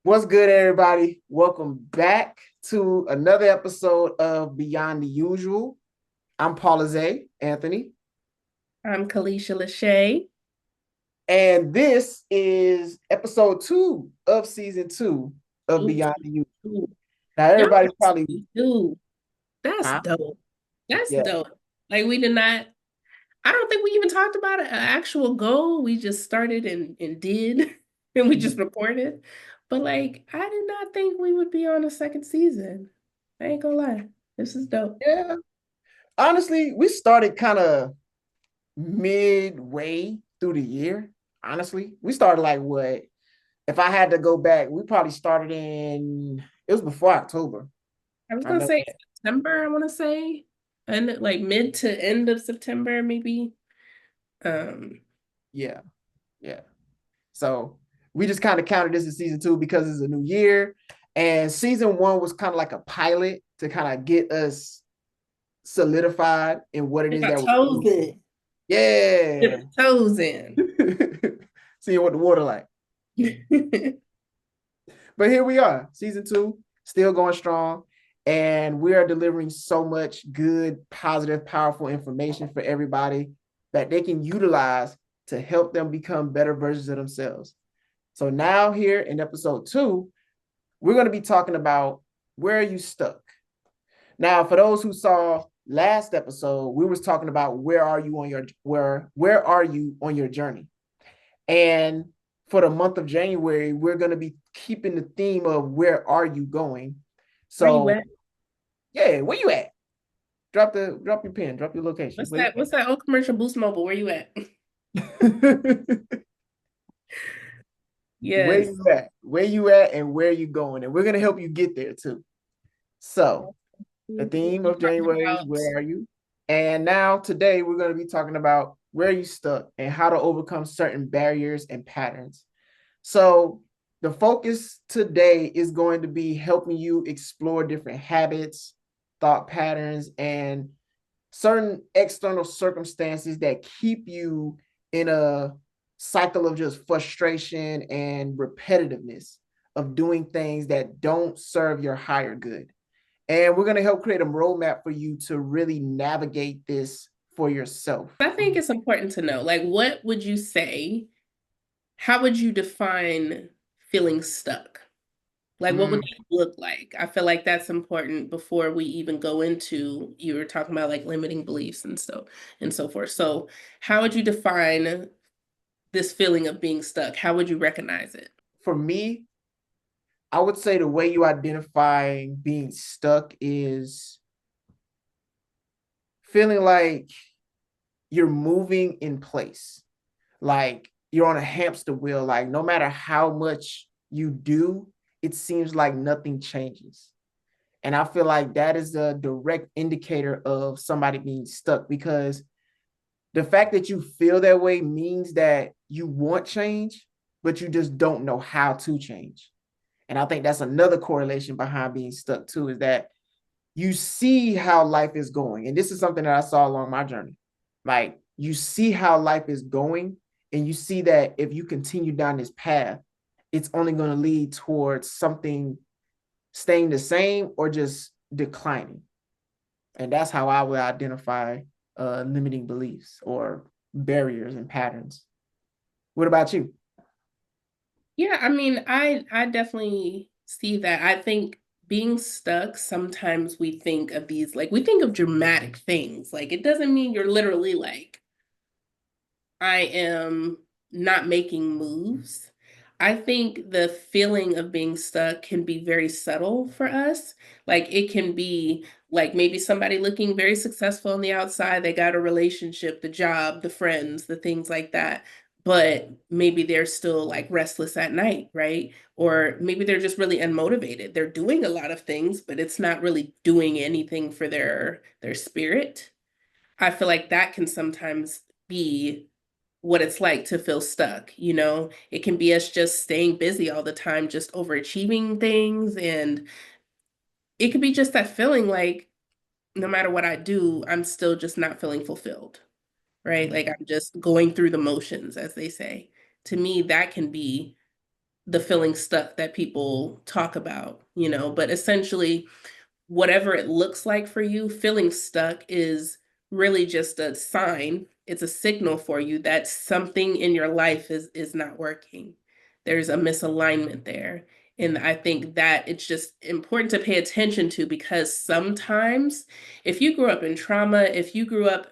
What's good, everybody? Welcome back to another episode of Beyond the Usual. I'm Paula Zay, Anthony, I'm Kalisha Lachey. and this is episode 2 of season 2 of Ooh, Beyond the Usual. ooh. Now, Y'all everybody's got probably, season two. That's huh? dope. That's Yeah, dope. Like we did not, I don't think we even talked about an actual goal. We just started and did, and we just recorded. But like, I did not think we would be on a second season. I ain't gonna lie. This is dope. yeah. Honestly, we started kind of midway through the year. Honestly, we started like what? If I had to go back, we probably started in. It was before October. I was I gonna know say that. September, I want to say. And like mid to end of September, maybe. Um, Yeah, yeah. So we just kind of counted this as season 2 because it's a new year. And season 1 was kind of like a pilot to kind of get us solidified in what it Get is my that we're toes doing. in. Get Yeah. my toes in. Seeing what the water like. But here we are, season 2, still going strong. And we are delivering so much good, positive, powerful information for everybody that they can utilize to help them become better versions of themselves. So now here in episode 2, we're going to be talking about where are you stuck. Now, for those who saw last episode, we was talking about where are you on your journey. And for the month of January, we're going to be keeping the theme of where are you going. Where you So, at? yeah, where you at? Drop your pen, drop your location. What's Where that? What's that old commercial? Boost Mobile. Where you at? you at? Where Yes. you at? Where you at and where you going? And we're going to help you get there too. So, the We'll theme be of talking January is about. where are you? And now today we're going to be talking about where are you stuck and how to overcome certain barriers and patterns. So the focus today is going to be helping you explore different habits, thought patterns, and certain external circumstances that keep you in a cycle of just frustration and repetitiveness of doing things that don't serve your higher good. And we're going to help create a roadmap for you to really navigate this for yourself. I think it's important to know, like, what would you say? How would you define feeling stuck? Like, what would Mm, that look like? I feel like that's important before we even go into, you were talking about like limiting beliefs and so forth. So, how would you define this feeling of being stuck? How would you recognize it? for me, I would say the way you identify being stuck is feeling like you're moving in place, like you're on a hamster wheel. Like no matter how much you do, it seems like nothing changes. And I feel like that is a direct indicator of somebody being stuck because the fact that you feel that way means that you want change, but you just don't know how to change. And I think that's another correlation behind being stuck too, is that you see how life is going. And this is something that I saw along my journey. Like you see how life is going, and you see that if you continue down this path, it's only going to lead towards something staying the same or just declining. And that's how I would identify limiting beliefs or barriers and patterns. What about you? Yeah, I mean, I definitely see that. I think being stuck, sometimes we think of these like we think of dramatic things. Like it doesn't mean you're literally like I am not making moves. I think the feeling of being stuck can be very subtle for us. Like it can be like maybe somebody looking very successful on the outside, they got a relationship, the job, the friends, the things like that. But maybe they're still like restless at night, right? Or maybe they're just really unmotivated. They're doing a lot of things, but it's not really doing anything for their spirit. I feel like that can sometimes be what it's like to feel stuck, you know? It can be us just staying busy all the time, just overachieving things. And it could be just that feeling like no matter what I do, I'm still just not feeling fulfilled, right? Like I'm just going through the motions, as they say. To me, that can be the feeling stuck that people talk about, but essentially whatever it looks like for you, feeling stuck is really just a sign. It's a signal for you that something in your life is not working. There's a misalignment there. And I think that it's just important to pay attention to, because sometimes if you grew up in trauma, if you grew up,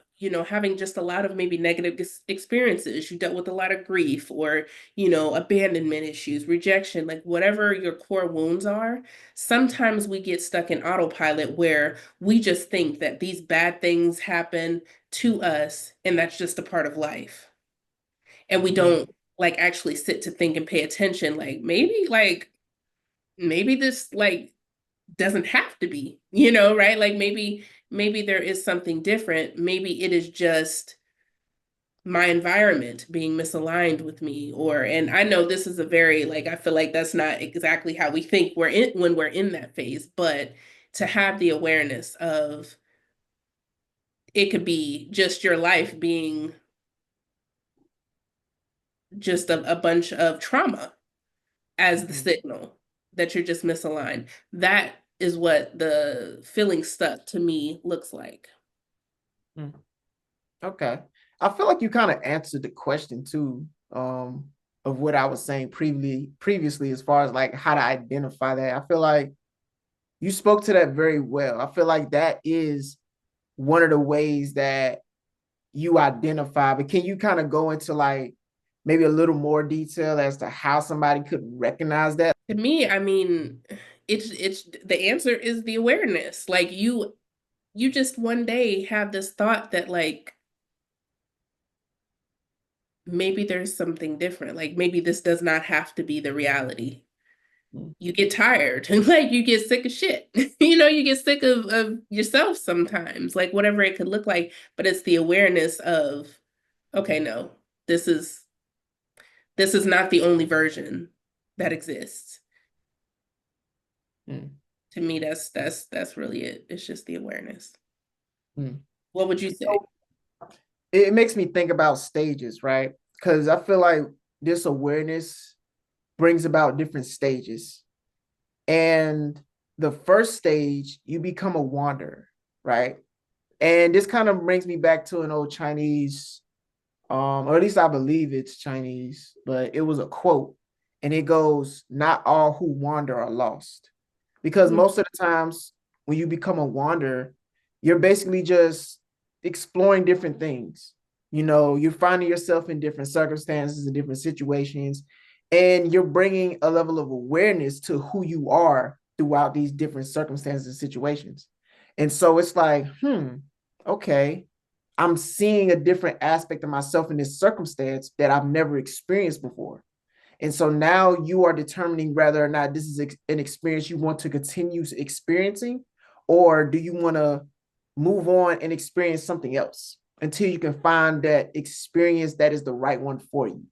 having just a lot of maybe negative experiences, you dealt with a lot of grief or, abandonment issues, rejection, like whatever your core wounds are, sometimes we get stuck in autopilot where we just think that these bad things happen to us and that's just a part of life. And we Mm, don't like actually sit to think and pay attention, like maybe this like doesn't have to be, right? Like maybe there is something different. Maybe it is just my environment being misaligned with me, or and I know this is a very like I feel like that's not exactly how we think we're in when we're in that phase, but to have the awareness of it could be just your life being just a bunch of trauma as the mm, signal that you're just misaligned. That is what the feeling stuck to me looks like. mm. Okay. I feel like you kind of answered the question too, of what I was saying previously, as far as like how to identify that. I feel like you spoke to that very well. I feel like that is one of the ways that you identify, but can you kind of go into like maybe a little more detail as to how somebody could recognize that? To me, I mean, it's the answer is the awareness. Like you just one day have this thought that like maybe there's something different. Like maybe this does not have to be the reality. Mm, You get tired, like you get sick of shit. You get sick of yourself sometimes, like whatever it could look like. But it's the awareness of, okay, no, this is this is not the only version that exists. mm, To me, that's really it. It's just the awareness. mm. What would you say? So it makes me think about stages, right? Because I feel like this awareness brings about different stages. And the first stage, you become a wanderer, right? And this kind of brings me back to an old Chinese, or at least I believe it's Chinese, but it was a quote, and it goes, "Not all who wander are lost," because Mm, most of the times when you become a wanderer, you're basically just exploring different things. You're finding yourself in different circumstances and different situations, and you're bringing a level of awareness to who you are throughout these different circumstances and situations. And so it's like, okay, I'm seeing a different aspect of myself in this circumstance that I've never experienced before. And so now you are determining whether or not this is an experience you want to continue experiencing, or do you want to move on and experience something else until you can find that experience that is the right one for you.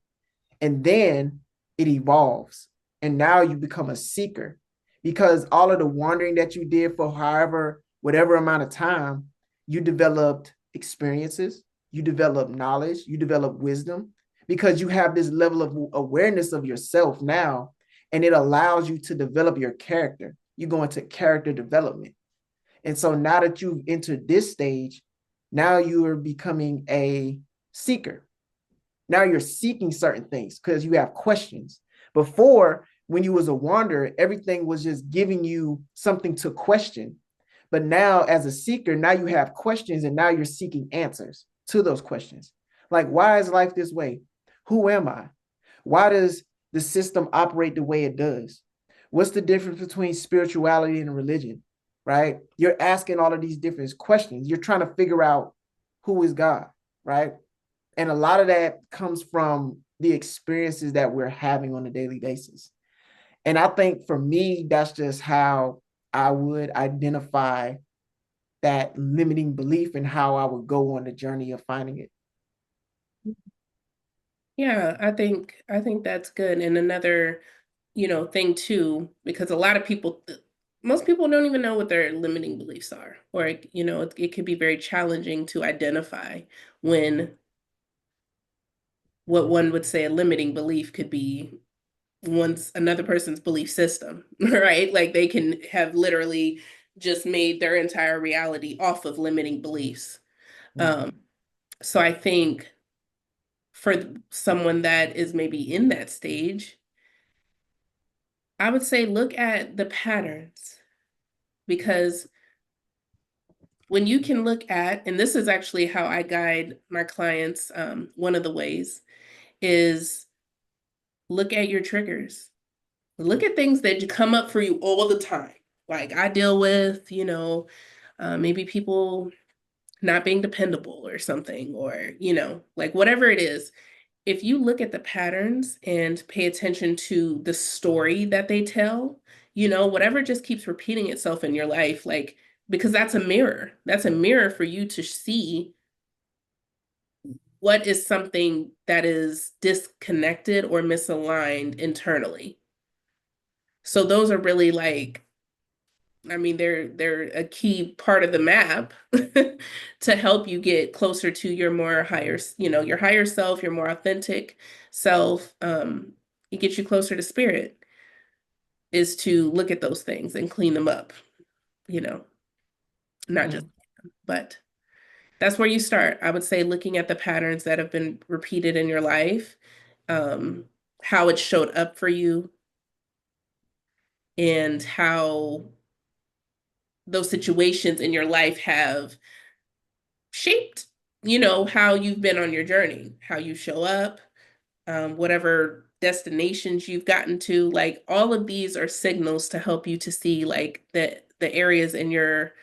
And then it evolves. And now you become a seeker, because all of the wandering that you did for however, whatever amount of time, you developed experiences, you develop knowledge, you develop wisdom, because you have this level of awareness of yourself now, and it allows you to develop your character. You go into character development. And so now that you've entered this stage, now you are becoming a seeker. Now you're seeking certain things because you have questions. Before, when you was a wanderer, everything was just giving you something to question. But now, as a seeker, now you have questions, and now you're seeking answers to those questions. Like, why is life this way? Who am I? Why does the system operate the way it does? What's the difference between spirituality and religion? Right? You're asking all of these different questions. You're trying to figure out who is God, right? And a lot of that comes from the experiences that we're having on a daily basis. And I think for me, that's just how I would identify that limiting belief and how I would go on the journey of finding it. yeah, I think that's good. And another, thing too, because a lot of people, most people don't even know what their limiting beliefs are, or it can be very challenging to identify when what one would say a limiting belief could be once another person's belief system, right? Like they can have literally just made their entire reality off of limiting beliefs. Mm, Um, so I think for someone that is maybe in that stage, I would say look at the patterns because when you can look at, and this is actually how I guide my clients, one of the ways is look at your triggers. Look at things that come up for you all the time. Like I deal with, maybe people not being dependable or something, or, like whatever it is. If you look at the patterns and pay attention to the story that they tell, whatever just keeps repeating itself in your life, like, because that's a mirror. That's a mirror for you to see what is something that is disconnected or misaligned internally. So those are really like, I mean, they're a key part of the map to help you get closer to your more higher, your higher self, your more authentic self. It gets you closer to spirit is to look at those things and clean them up, you know, not just, mm, but that's where you start. I would say looking at the patterns that have been repeated in your life, um, how it showed up for you, and how those situations in your life have shaped, how you've been on your journey, how you show up, whatever destinations you've gotten to. Like all of these are signals to help you to see like the areas in your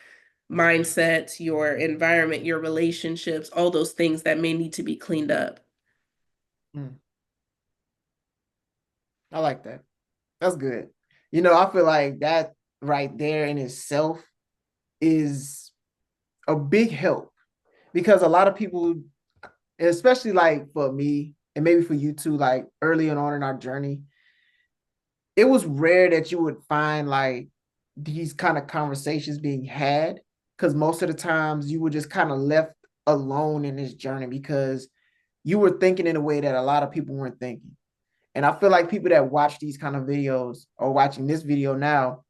mindset, your environment, your relationships, all those things that may need to be cleaned up. mm. I like that. That's good. I feel like that right there in itself is a big help because a lot of people, especially like for me and maybe for you too, like early on in our journey, it was rare that you would find like these kind of conversations being had because most of the times you were just kind of left alone in this journey because you were thinking in a way that a lot of people weren't thinking. And I feel like people that watch these kind of videos or watching this video now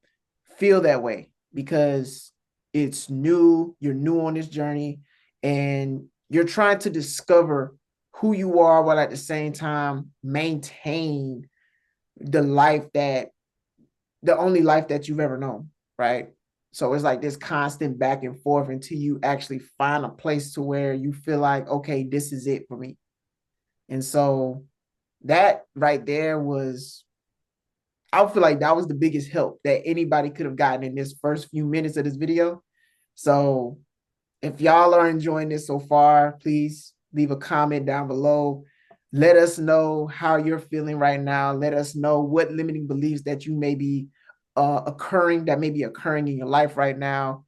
feel that way because it's new, you're new on this journey, and you're trying to discover who you are while at the same time maintain the life that the only life that you've ever known, right? So it's like this constant back and forth until you actually find a place to where you feel like, okay, this is it for me. And so that right there was, I feel like that was the biggest help that anybody could have gotten in this first few minutes of this video. So if y'all are enjoying this so far, please leave a comment down below. Let us know how you're feeling right now. Let us know what limiting beliefs that you may be that may be occurring in your life right now.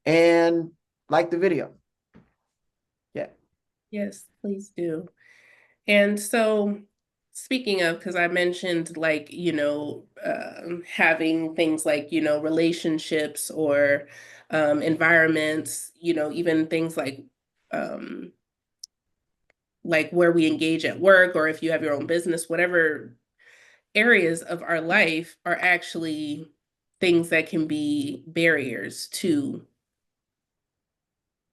And like the video. Yeah. Yes, please do. And so, speaking of, because I mentioned like, having things like, relationships or environments, even things um, like where we engage at work, or if you have your own business, whatever areas of our life are actually things that can be barriers to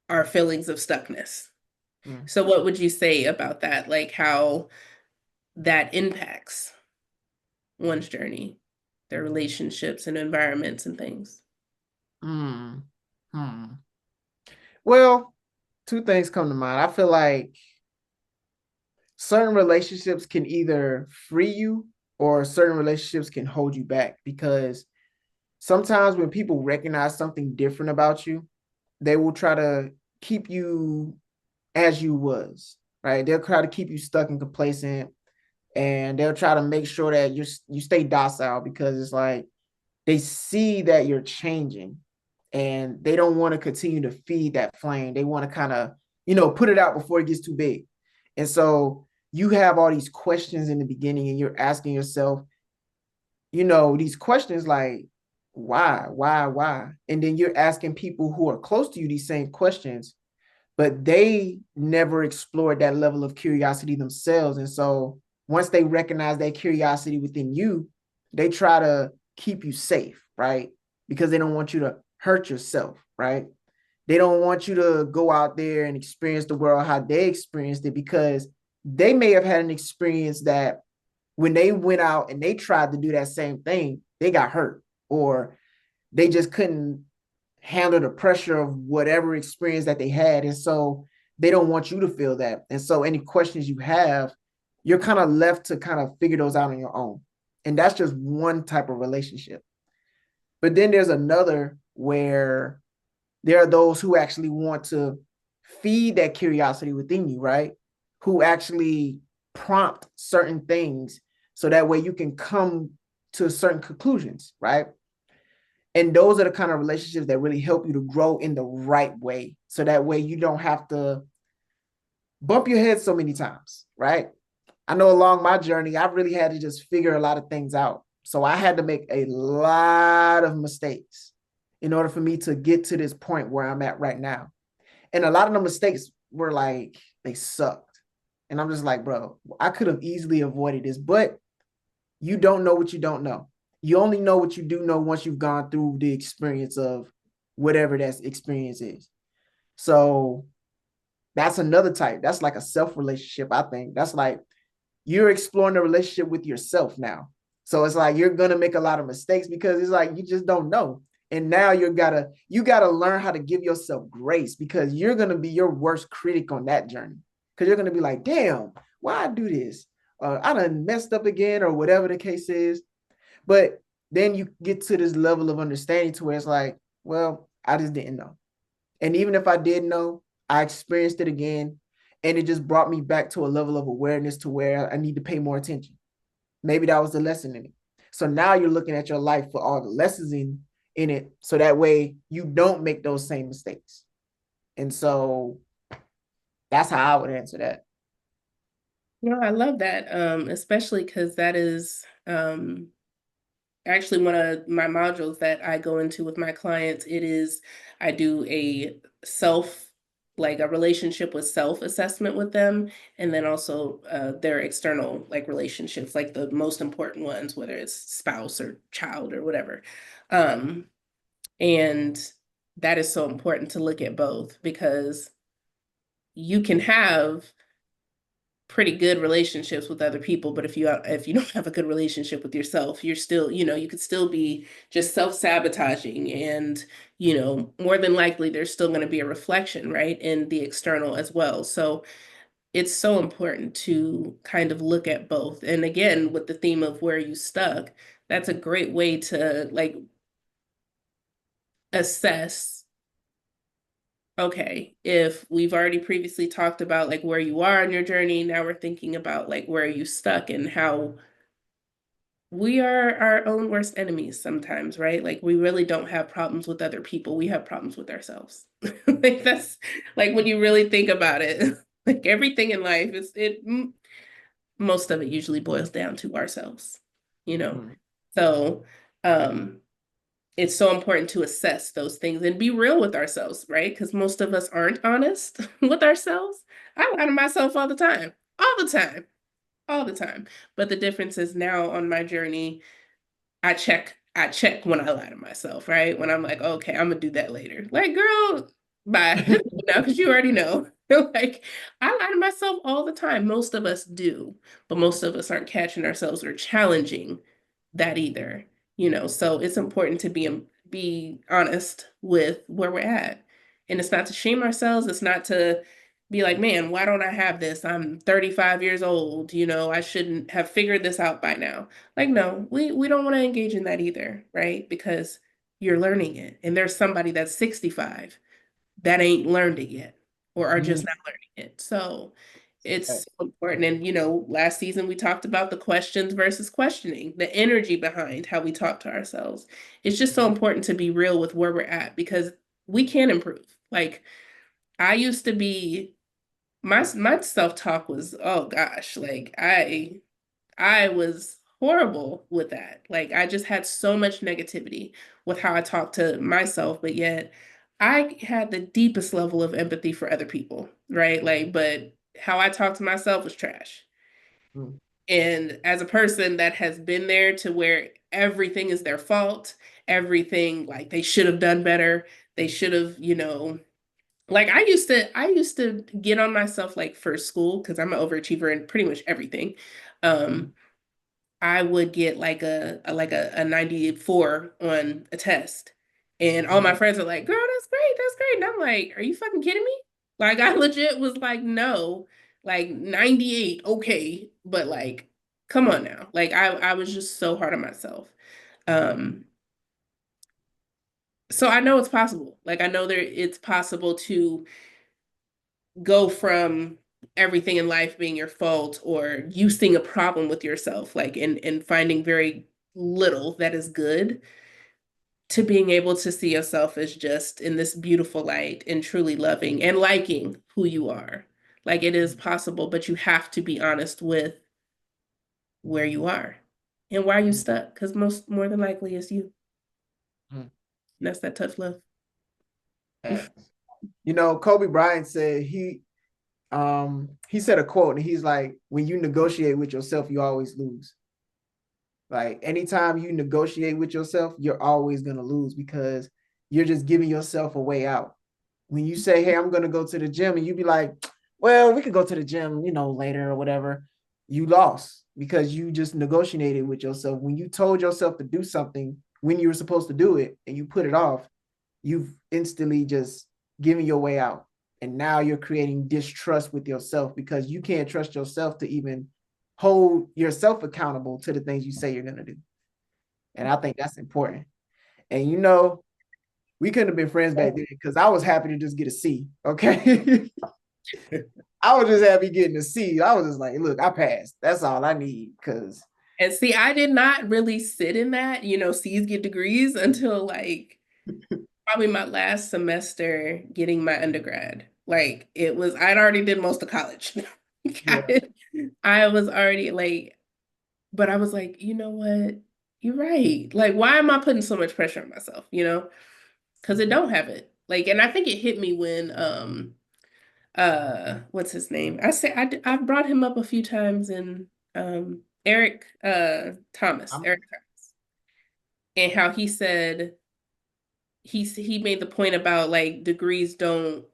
our feelings of stuckness. Mm. So, what would you say about that? Like how that impacts one's journey, their relationships and environments and things. Mm. Hmm. Well, two things come to mind. I feel like certain relationships can either free you or certain relationships can hold you back because sometimes when people recognize something different about you, they will try to keep you as you was, right? They'll try to keep you stuck and complacent, and they'll try to make sure that you stay docile because it's like they see that you're changing and they don't want to continue to feed that flame. They want to kind of, put it out before it gets too big. And so you have all these questions in the beginning and you're asking yourself, these questions like, why? And then you're asking people who are close to you these same questions, but they never explored that level of curiosity themselves. And so once they recognize that curiosity within you, they try to keep you safe, right? Because they don't want you to hurt yourself, right? They don't want you to go out there and experience the world how they experienced it, because they may have had an experience that when they went out and they tried to do that same thing, they got hurt, or they just couldn't handle the pressure of whatever experience that they had. And so they don't want you to feel that. And so any questions you have, you're kind of left to kind of figure those out on your own. And that's just one type of relationship. But then there's another where there are those who actually want to feed that curiosity within you, right? Who actually prompt certain things so that way you can come to certain conclusions, right? And those are the kind of relationships that really help you to grow in the right way. So that way you don't have to bump your head so many times, right? I know along my journey, I've really had to just figure a lot of things out. So I had to make a lot of mistakes in order for me to get to this point where I'm at right now. And a lot of the mistakes were like, they sucked. And I'm just like, bro, I could have easily avoided this, but you don't know what you don't know. You only know what you do know once you've gone through the experience of whatever that experience is. So that's another type. That's like a self relationship, I think. That's like you're exploring the relationship with yourself now. So it's like you're gonna make a lot of mistakes because it's like you just don't know. And now you gotta learn how to give yourself grace, because you're gonna be your worst critic on that journey. Because you're gonna be like, damn, why I do this? I done messed up again, or whatever the case is. But then you get to this level of understanding to where it's like, well, I just didn't know. And even if I did know, I experienced it again. And it just brought me back to a level of awareness to where I need to pay more attention. Maybe that was the lesson in it. So now you're looking at your life for all the lessons in it. So that way you don't make those same mistakes. And so that's how I would answer that. No, I love that, especially because that is actually one of my modules that I go into with my clients. It is, I do a self, like a relationship with self assessment with them, and then also their external like relationships, like the most important ones, whether it's spouse or child or whatever. Um, and that is so important to look at both, because you can have pretty good relationships with other people, but if you don't have a good relationship with yourself, you're still, you could still be just self-sabotaging, and more than likely there's still going to be a reflection, right, in the external as well. So it's so important to kind of look at both. And again, with the theme of where you stuck, that's a great way to like assess. Okay, if we've already previously talked about like where you are on your journey, now we're thinking about like where you stuck and how we are our own worst enemies sometimes, right? Like we really don't have problems with other people. We have problems with ourselves. Like that's like when you really think about it, like everything in life most of it usually boils down to ourselves, you know? Mm, So, um, it's so important to assess those things and be real with ourselves, right? Because most of us aren't honest with ourselves. I lie to myself all the time, all the time, all the time. But the difference is now on my journey, I check when I lie to myself, right? When I'm like, okay, I'm gonna do that later. Like, girl, bye. Just do it now, because you already know. Like, I lie to myself all the time. Most of us do, but most of us aren't catching ourselves or challenging that either. So it's important to be honest with where we're at. And it's not to shame ourselves, it's not to be like, man, why don't I have this? I'm 35 years old, I shouldn't have figured this out by now. Like, no, we don't want to engage in that either, right? Because you're learning it. And there's somebody that's 65 that ain't learned it yet, or are just mm, not learning it. So it's so important. And last season we talked about the questions versus questioning, the energy behind how we talk to ourselves. It's just so important to be real with where we're at, because we can improve. Like, I used to be, my self-talk was, oh gosh, like I was horrible with that. Like, I just had so much negativity with how I talked to myself, but yet I had the deepest level of empathy for other people, right? Like, but how I talked to myself was trash. mm, And as a person that has been there to where everything is their fault, everything like they should have done better, they should have, like I used to get on myself like for school because I'm an overachiever in pretty much everything. Um, I would get like a 94 on a test. And all my friends are like, girl, that's great, that's great. And I'm like, are you fucking kidding me? Like I legit was like, no, like 98, okay. But like, come on now. Like I was just so hard on myself. Um, so I know it's possible. Like I know it's possible to go from everything in life being your fault or you seeing a problem with yourself, like and finding very little that is good to being able to see yourself as just in this beautiful light and truly loving and liking who you are. Like it is possible, but you have to be honest with where you are and why you stuck. Because most more than likely it's you. And that's that tough love. You know, Kobe Bryant said he said a quote and he's like, when you negotiate with yourself, you always lose. Like anytime you negotiate with yourself, you're always gonna lose because you're just giving yourself a way out. When you say, hey, I'm gonna go to the gym, and you be like, well, we could go to the gym, later or whatever, you lost because you just negotiated with yourself. When you told yourself to do something when you were supposed to do it and you put it off, you've instantly just given your way out. And now you're creating distrust with yourself because you can't trust yourself to even hold yourself accountable to the things you say you're going to do. And I think that's important. And we couldn't have been friends back then because I was happy to just get a C. Okay. I was just happy getting a C. I was just like, look, I passed. That's all I need. Cause And see, I did not really sit in that, C's get degrees until like probably my last semester getting my undergrad. Like I'd already did most of college. yeah. I was already like, but I was like, you know what? You're right. Like, why am I putting so much pressure on myself? Because it don't have it. Like, and I think it hit me when what's his name? I've brought him up a few times in Eric Thomas, I'm, Eric Thomas, and how he said he made the point about like degrees don't,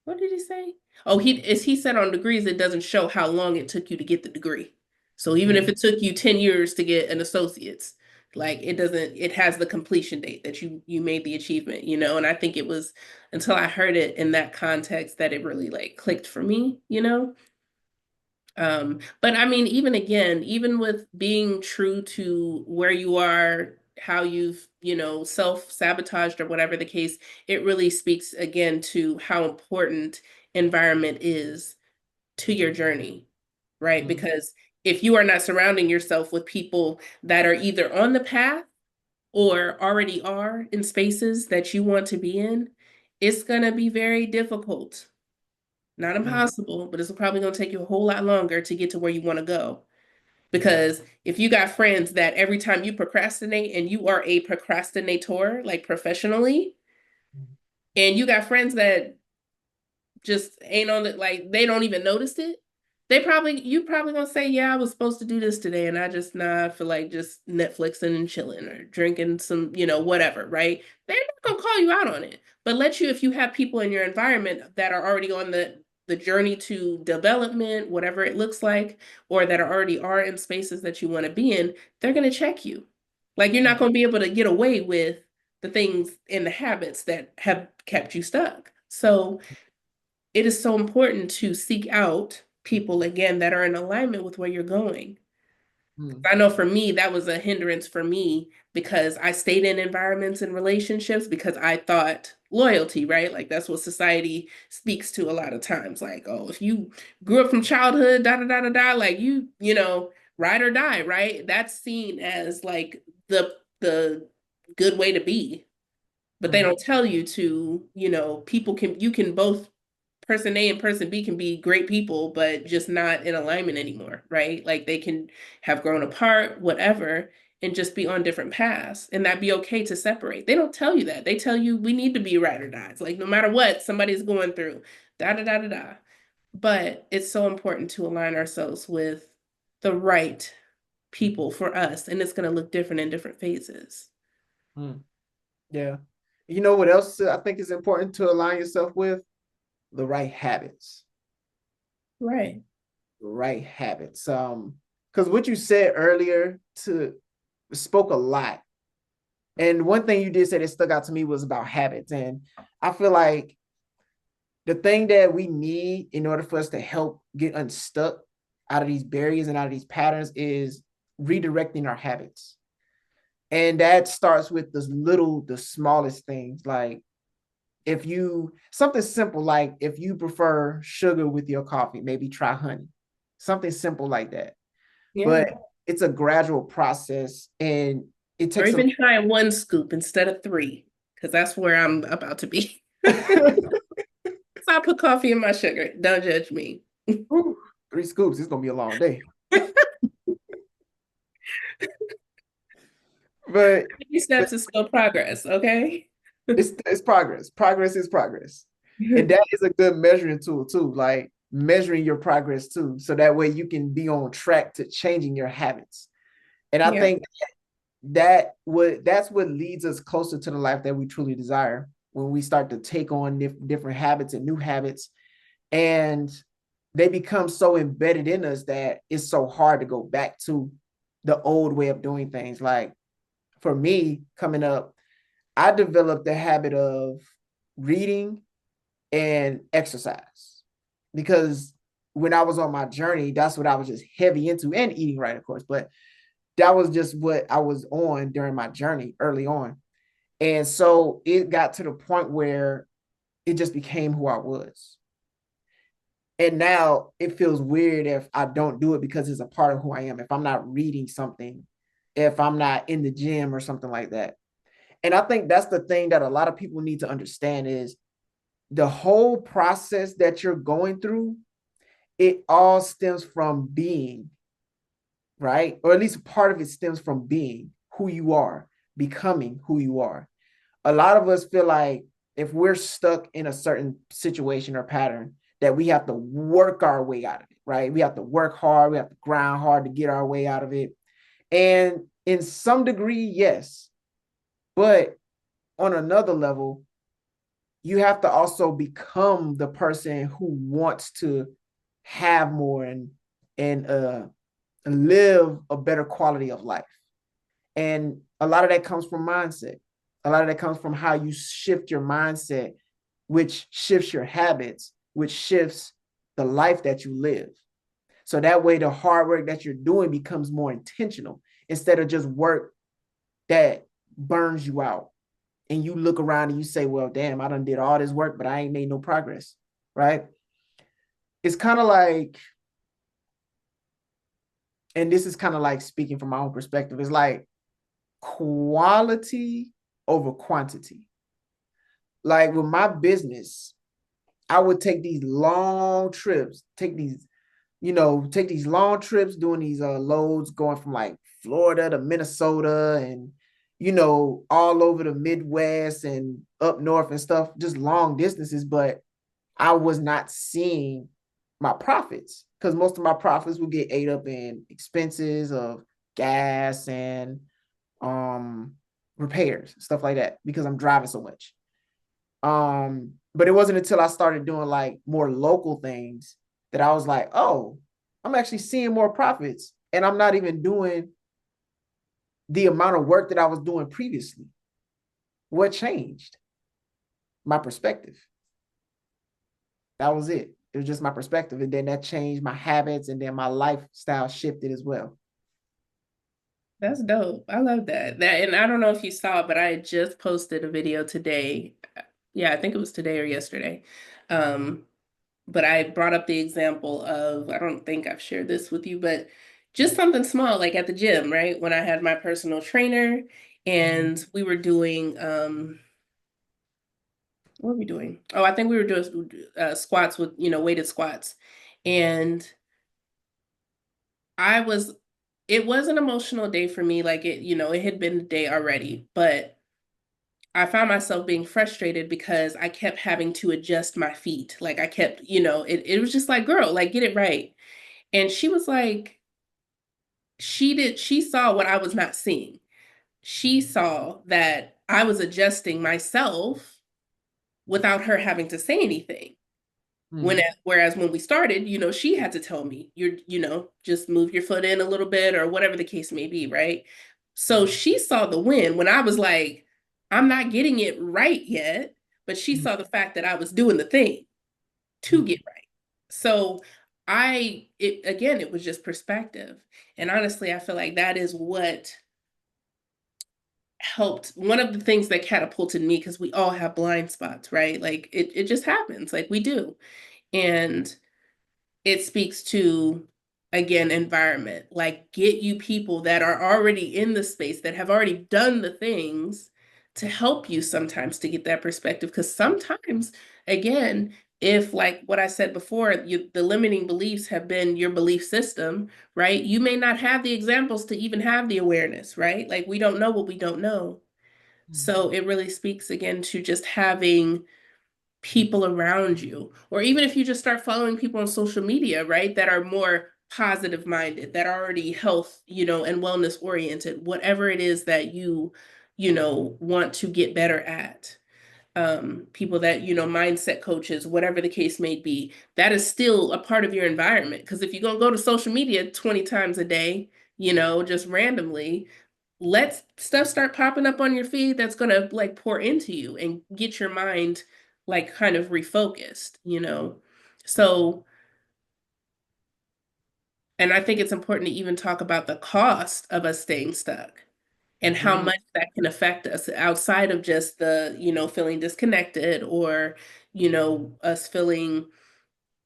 what did he say? Oh, he said on degrees it doesn't show how long it took you to get the degree. So even if it took you 10 years to get an associate's, like it has the completion date that you made the achievement. And I think it was until I heard it in that context that it really like clicked for me. But I mean, even again, even with being true to where you are, how you've, self-sabotaged or whatever the case, it really speaks again to how important environment is to your journey, right? Because if you are not surrounding yourself with people that are either on the path or already are in spaces that you want to be in, it's going to be very difficult. Not impossible, but it's probably going to take you a whole lot longer to get to where you want to go. Because if you got friends that every time you procrastinate and you are a procrastinator, like professionally, and you got friends that just ain't on it, like they don't even notice it, you probably gonna say, yeah, I was supposed to do this today, and I just I feel like just Netflixing and chilling or drinking some, whatever, right? They're not gonna call you out on it, but if you have people in your environment that are already on the journey to development, whatever it looks like, or that already are in spaces that you want to be in, they're gonna check you. Like you're not gonna be able to get away with the things and the habits that have kept you stuck. So it is so important to seek out people again that are in alignment with where you're going. I know for me, that was a hindrance for me because I stayed in environments and relationships because I thought loyalty, right? Like that's what society speaks to a lot of times. Like, oh, if you grew up from childhood, da da da da da, like ride or die, right? That's seen as like the good way to be. But they don't tell you to, you can both person A and person B can be great people, but just not in alignment anymore, right? Like they can have grown apart, whatever, and just be on different paths. And that'd be okay to separate. They don't tell you that. They tell you we need to be ride or die. It's like no matter what somebody's going through, da da da da da. But it's so important to align ourselves with the right people for us, and it's going to look different in different phases. Hmm. Yeah. You know what else I think is important to align yourself with? The right habits. Right. The right habits. Because what you said earlier to spoke a lot. And one thing you did say that stuck out to me was about habits. And I feel like the thing that we need in order for us to help get unstuck out of these barriers and out of these patterns is redirecting our habits. And that starts with the smallest things. Like if you, something simple, like if you prefer sugar with your coffee, maybe try honey, something simple like that. Yeah. But it's a gradual process and it Or takes a even trying one scoop instead of three, because that's where I'm about to be. So I put coffee in my sugar. Don't judge me. Whew, 3 scoops. It's gonna be a long day. But Baby steps is still progress, okay? it's progress. Progress is progress. And that is a good measuring tool too, like measuring your progress too. So that way you can be on track to changing your habits. And I Yeah. think that's what leads us closer to the life that we truly desire when we start to take on different habits and new habits. And they become so embedded in us that it's so hard to go back to the old way of doing things. Like for me, coming up, I developed the habit of reading and exercise because when I was on my journey, that's what I was just heavy into, and eating right, of course. But that was just what I was on during my journey early on. And so it got to the point where it just became who I was. And now it feels weird if I don't do it because it's a part of who I am. If I'm not reading something, if I'm not in the gym or something like that. And I think that's the thing that a lot of people need to understand is the whole process that you're going through, it all stems from being, right? Or at least part of it stems from being who you are, becoming who you are. A lot of us feel like if we're stuck in a certain situation or pattern, that we have to work our way out of it, right? We have to work hard, we have to grind hard to get our way out of it. And in some degree, yes. But on another level, you have to also become the person who wants to have more and live a better quality of life. And a lot of that comes from mindset. A lot of that comes from how you shift your mindset, which shifts your habits, which shifts the life that you live. So that way, the hard work that you're doing becomes more intentional instead of just work that burns you out. And you look around and you say, well, damn, I done did all this work, but I ain't made no progress. Right. It's kind of like, and this is kind of like speaking from my own perspective, it's like quality over quantity. Like with my business, I would take these long trips, take these long trips doing these loads going from like Florida to Minnesota and all over the Midwest and up north and stuff, just long distances, but I was not seeing my profits because most of my profits would get ate up in expenses of gas and repairs, stuff like that, because I'm driving so much. But it wasn't until I started doing like more local things that I was like, oh, I'm actually seeing more profits and I'm not even doing the amount of work that I was doing previously. What changed? My perspective. That was it. It was just my perspective. And then that changed my habits and then my lifestyle shifted as well. That's dope. I love that. And I don't know if you saw it, but I just posted a video today. Yeah, I think it was today or yesterday. Um, but I brought up the example of, I don't think I've shared this with you, but just something small, like at the gym, right? When I had my personal trainer and we were doing, what were we doing? Oh, I think we were doing squats with, weighted squats. And I was, it was an emotional day for me. Like it had been a day already, but I found myself being frustrated because I kept having to adjust my feet. Like I kept, it was just like, girl, like get it right. And she was like, she saw what I was not seeing. She saw that I was adjusting myself without her having to say anything. When Mhm. whereas when we started, she had to tell me, just move your foot in a little bit or whatever the case may be, right? So she saw the win when I was like, I'm not getting it right yet, but she Mhm. saw the fact that I was doing the thing to get right. So it was just perspective. And honestly, I feel like that is what helped, one of the things that catapulted me, because we all have blind spots, right? Like it just happens, like we do. And it speaks to, again, environment. Like, get you people that are already in the space, that have already done the things to help you sometimes to get that perspective. Because sometimes, again, if, like what I said before, the limiting beliefs have been your belief system, right? You may not have the examples to even have the awareness, right? Like, we don't know what we don't know. So it really speaks again to just having people around you, or even if you just start following people on social media, right, that are more positive minded, that are already health, and wellness oriented, whatever it is that you want to get better at. People that, mindset coaches, whatever the case may be, that is still a part of your environment. Because if you're going to go to social media 20 times a day, just randomly, let stuff start popping up on your feed that's going to like pour into you and get your mind like kind of refocused. So, and I think it's important to even talk about the cost of us staying stuck and how Mhm. much that can affect us outside of just the, feeling disconnected, or, us feeling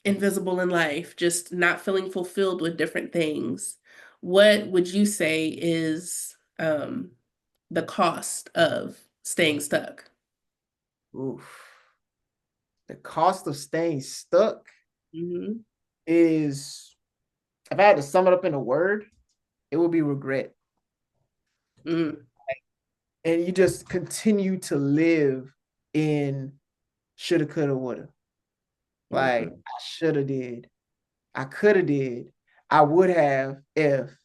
invisible in life, just not feeling fulfilled with different things. What would you say is the cost of staying stuck? Oof. The cost of staying stuck Hmm. is, if I had to sum it up in a word, it would be regret. Mm, And you just continue to live in shoulda, coulda, woulda. Like, mhm, I shoulda did, I coulda did, I would have if.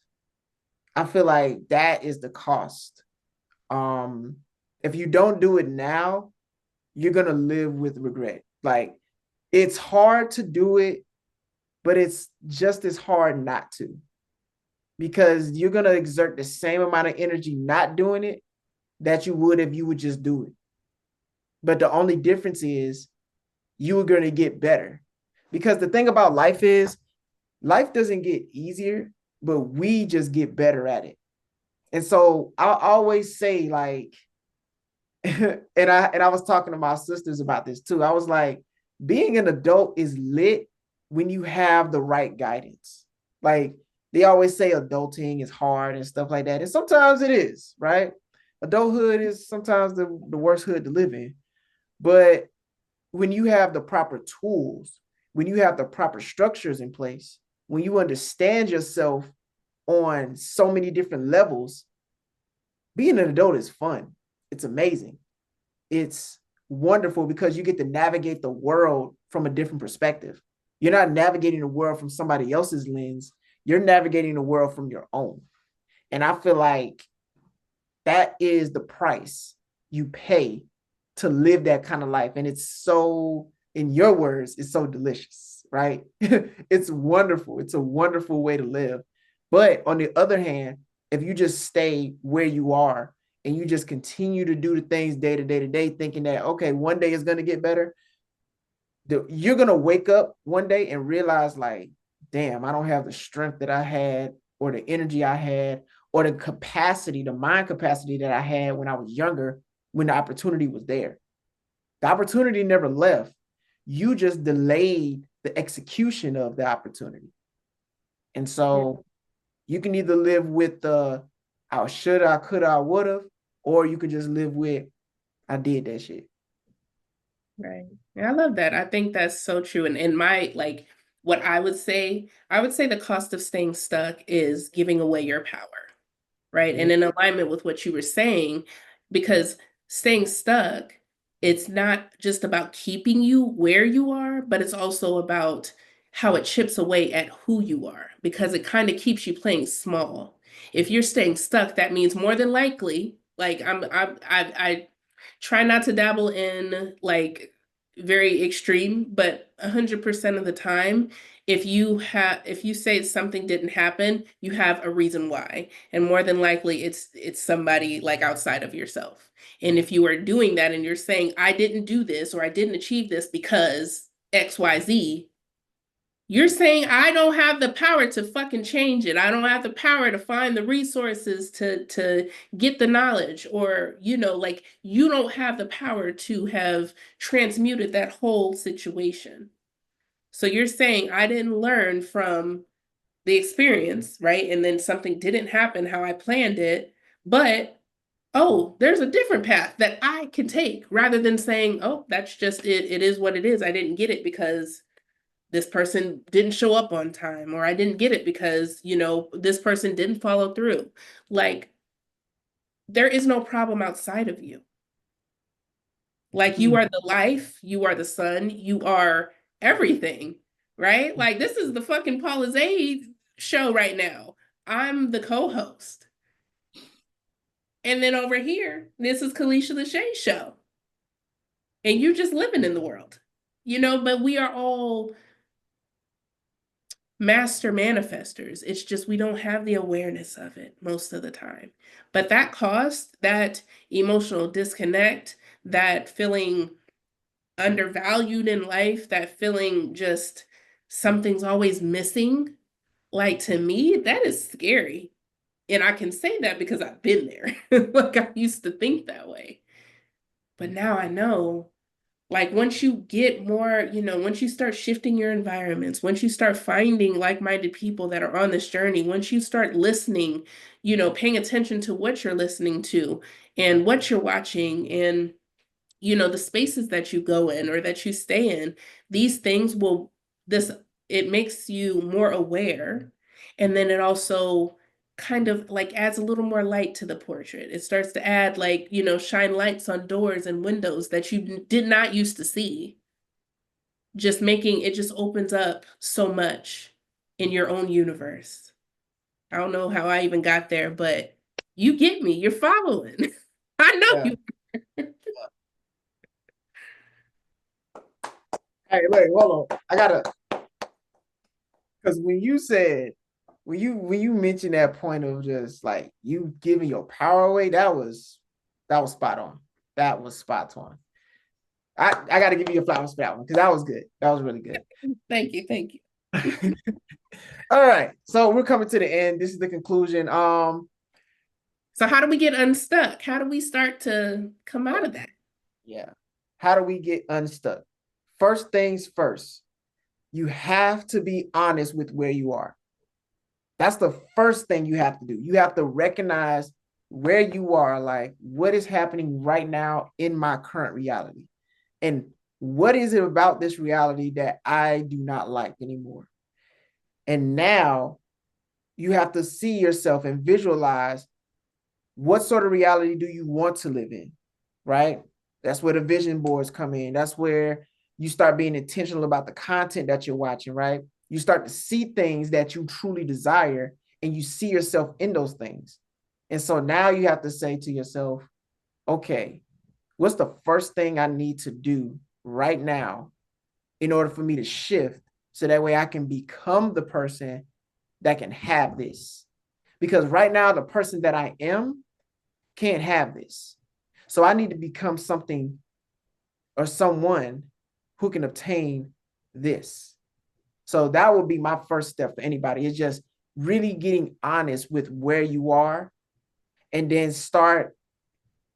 I feel like that is the cost. Um, if you don't do it now, you're gonna live with regret. Like, it's hard to do it, but it's just as hard not to, because you're gonna exert the same amount of energy not doing it that you would if you would just do it. But the only difference is you are gonna get better. Because the thing about life is, life doesn't get easier, but we just get better at it. And so I always say, like, and I was talking to my sisters about this too. I was like, being an adult is lit when you have the right guidance. Like, they always say adulting is hard and stuff like that. And sometimes it is, right? Adulthood is sometimes the worst hood to live in. But when you have the proper tools, when you have the proper structures in place, when you understand yourself on so many different levels, being an adult is fun. It's amazing. It's wonderful because you get to navigate the world from a different perspective. You're not navigating the world from somebody else's lens. You're navigating the world from your own. And I feel like that is the price you pay to live that kind of life. And it's so, in your words, it's so delicious, right? It's wonderful. It's a wonderful way to live. But on the other hand, if you just stay where you are and you just continue to do the things day to day to day, thinking that, okay, one day is going to get better, you're going to wake up one day and realize, like, damn, I don't have the strength that I had, or the energy I had, or the capacity, the mind capacity that I had when I was younger, when the opportunity was there. The opportunity never left. You just delayed the execution of the opportunity. And yeah, so you can either live with the I should, I could, I would have, or you could just live with I did that shit. right. Yeah, I love that. I think that's so true. And in my like what I would say the cost of staying stuck is giving away your power, right? And Mm. in alignment with what you were saying, because staying stuck, it's not just about keeping you where you are, but it's also about how it chips away at who you are because it kind of keeps you playing small. If you're staying stuck, that means more than likely, like I try not to dabble in like very extreme, but 100% of the time, if you say something didn't happen, you have a reason why. And more than likely it's somebody like outside of yourself. And if you are doing that and you're saying, I didn't do this or I didn't achieve this because XYZ, you're saying I don't have the power to fucking change it. I don't have the power to find the resources to get the knowledge or like you don't have the power to have transmuted that whole situation. So you're saying I didn't learn from the experience, right? And then something didn't happen how I planned it, but oh, there's a different path that I can take rather than saying, oh, that's just it. It is what it is. I didn't get it because this person didn't show up on time, or I didn't get it because, this person didn't follow through. Like, there is no problem outside of you. Like, you are the life, you are the sun, you are everything, right? Like, this is the fucking Paula Zaid show right now. I'm the co host. And then over here, this is Kalisha Lachey's show. And you're just living in the world, but we are all master manifestors. It's just we don't have the awareness of it most of the time. But that cost, that emotional disconnect, that feeling undervalued in life, that feeling just something's always missing, like to me, that is scary. And I can say that because I've been there. Like I used to think that way. But now I know like once you get more, once you start shifting your environments, once you start finding like-minded people that are on this journey, once you start listening, paying attention to what you're listening to and what you're watching and the spaces that you go in or that you stay in, these things will this it makes you more aware. And then it also kind of like adds a little more light to the portrait. It starts to add like, shine lights on doors and windows that you did not used to see. Just making it just opens up so much in your own universe. I don't know how I even got there, but you get me. You're following. I know Yeah. you. Hey, wait, hold on. I gotta, because when you mentioned that point of just like you giving your power away, that was spot on. That was spot on. I got to give you your flowers for that one because that was good. That was really good. Thank you. Thank you. All right, so we're coming to the end. This is the conclusion. So how do we get unstuck? How do we start to come out of that? Yeah. How do we get unstuck? First things first, you have to be honest with where you are. That's the first thing you have to do. You have to recognize where you are, like what is happening right now in my current reality. And what is it about this reality that I do not like anymore? And now you have to see yourself and visualize what sort of reality do you want to live in, right? That's where the vision boards come in. That's where you start being intentional about the content that you're watching, right? You start to see things that you truly desire and you see yourself in those things. And so now you have to say to yourself, okay, what's the first thing I need to do right now in order for me to shift so that way I can become the person that can have this? Because right now, the person that I am can't have this. So I need to become something or someone who can obtain this. So that would be my first step for anybody. It's just really getting honest with where you are and then start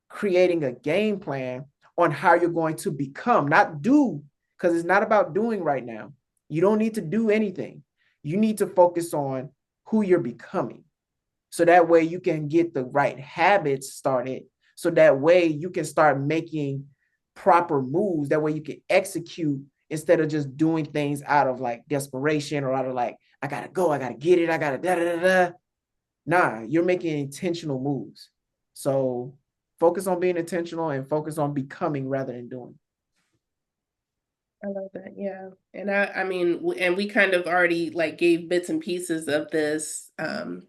creating a game plan on how you're going to become, not do, because it's not about doing right now. You don't need to do anything. You need to focus on who you're becoming. So that way you can get the right habits started. So that way you can start making proper moves. That way you can execute instead of just doing things out of like desperation or out of like, I gotta go, I gotta get it, I gotta da da da da. Nah, you're making intentional moves. So focus on being intentional and focus on becoming rather than doing. I love that. Yeah. And I mean, and we kind of already like gave bits and pieces of this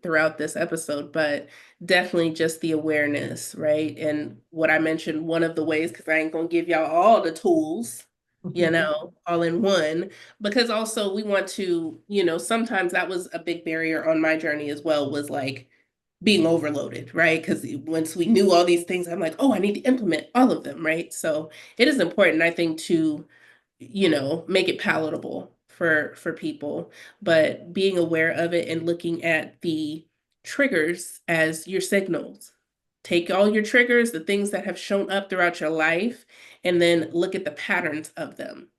throughout this episode, but definitely just the awareness, right? And what I mentioned, one of the ways, because I ain't gonna give y'all all the tools, all in one, because also we want to, sometimes that was a big barrier on my journey as well, was like being overloaded, right? Because once we knew all these things, I'm like, oh, I need to implement all of them, right? So it is important, I think, to make it palatable for people, but being aware of it and looking at the triggers as your signals. Take all your triggers, the things that have shown up throughout your life, and then look at the patterns of them.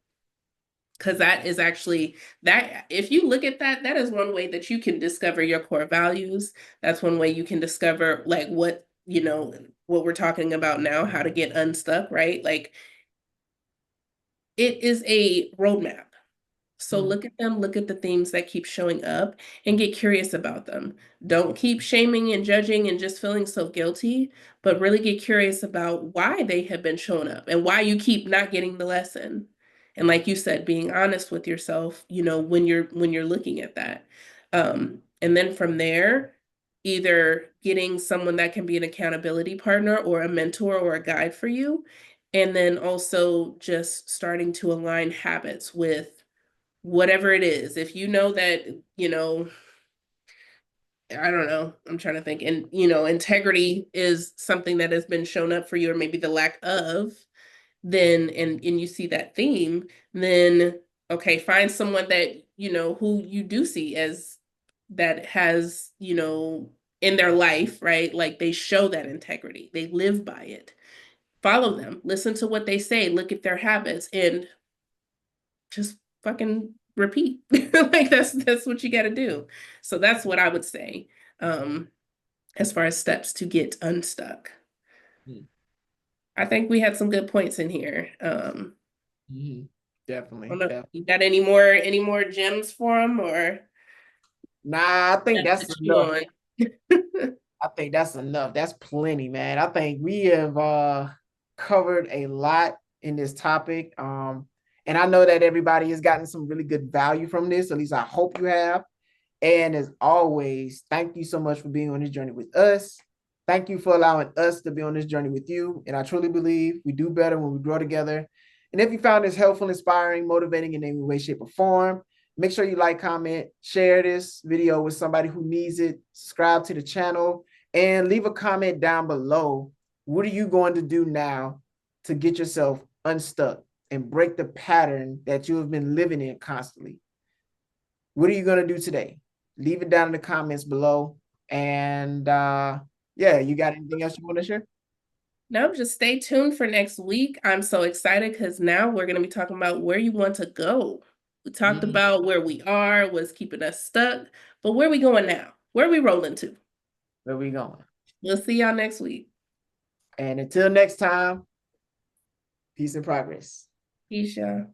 Because that is actually that, if you look at that, that is one way that you can discover your core values. That's one way you can discover like what we're talking about now, how to get unstuck, right? Like it is a roadmap. So Mhm. look at them, look at the themes that keep showing up and get curious about them. Don't keep shaming and judging and just feeling so guilty, but really get curious about why they have been showing up and why you keep not getting the lesson. And like you said, being honest with yourself, when you're looking at that. And then from there, either getting someone that can be an accountability partner or a mentor or a guide for you. And then also just starting to align habits with whatever it is. If you know that, I don't know, I'm trying to think, and integrity is something that has been shown up for you, or maybe the lack of, then and you see that theme, then okay, find someone that who you do see as that has, in their life, right? Like they show that integrity, they live by it. Follow them, listen to what they say, look at their habits, and just fucking repeat. Like that's what you got to do. So that's what I would say um as far as steps to get unstuck. I think we had some good points in here. Mhm. I don't Definitely, know, definitely. you got any more gems for them, or Nah, I think that that's to chew enough. on? I think that's enough. That's plenty, man. I think we have covered a lot in this topic. And I know that everybody has gotten some really good value from this. At least I hope you have. And as always, thank you so much for being on this journey with us. Thank you for allowing us to be on this journey with you. And I truly believe we do better when we grow together. And if you found this helpful, inspiring, motivating in any way, shape, or form, make sure you like, comment, share this video with somebody who needs it, subscribe to the channel, and leave a comment down below. What are you going to do now to get yourself unstuck and break the pattern that you have been living in constantly? What are you going to do today? Leave it down in the comments below. And yeah, you got anything else you want to share? No, just stay tuned for next week. I'm so excited because now we're going to be talking about where you want to go. We talked Mhm. about where we are, what's keeping us stuck, but where are we going now? Where are we rolling to? Where we going? We'll see y'all next week. And until next time, peace and progress. Peace, y'all.